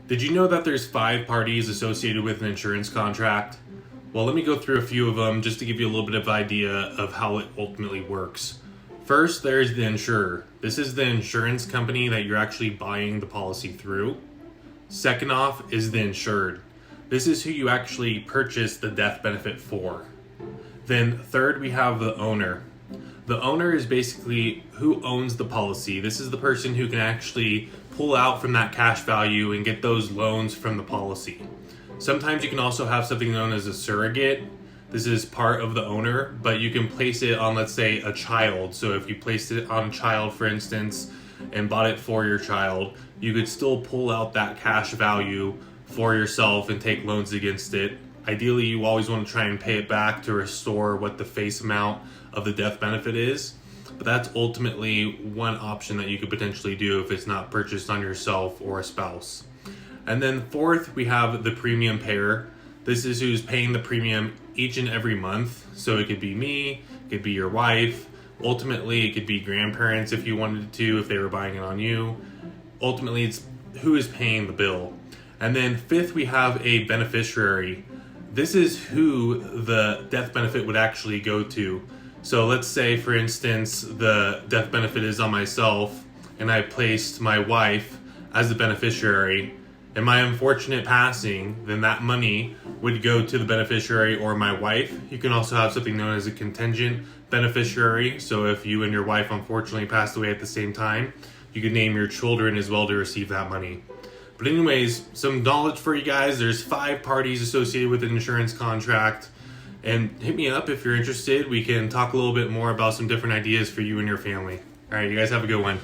Did you know that there's 5 parties associated with an insurance contract? Well, let me go through a few of them just to give you a little bit of idea of how it ultimately works. First, there's the insurer. This is the insurance company that you're actually buying the policy through. Second off is the insured. This is who you actually purchase the death benefit for. Then third, we have the owner. The owner is basically who owns the policy. This is the person who can actually pull out from that cash value and get those loans from the policy. Sometimes you can also have something known as a surrogate. This is part of the owner, but you can place it on, let's say, a child. So if you placed it on a child, for instance, and bought it for your child, you could still pull out that cash value for yourself and take loans against it. Ideally, you always want to try and pay it back to restore what the face amount of the death benefit is. But that's ultimately one option that you could potentially do if it's not purchased on yourself or a spouse. And then fourth, we have the premium payer. This is who's paying the premium each and every month. So it could be me, it could be your wife. Ultimately, it could be grandparents if you wanted to, if they were buying it on you. Ultimately, it's who is paying the bill. And then fifth, we have a beneficiary. This is who the death benefit would actually go to. So let's say, for instance, the death benefit is on myself and I placed my wife as the beneficiary. In my unfortunate passing, then that money would go to the beneficiary or my wife. You can also have something known as a contingent beneficiary. So if you and your wife unfortunately passed away at the same time, you could name your children as well to receive that money. But anyways, some knowledge for you guys. There's 5 parties associated with an insurance contract. And hit me up if you're interested. We can talk a little bit more about some different ideas for you and your family. All right, you guys have a good one.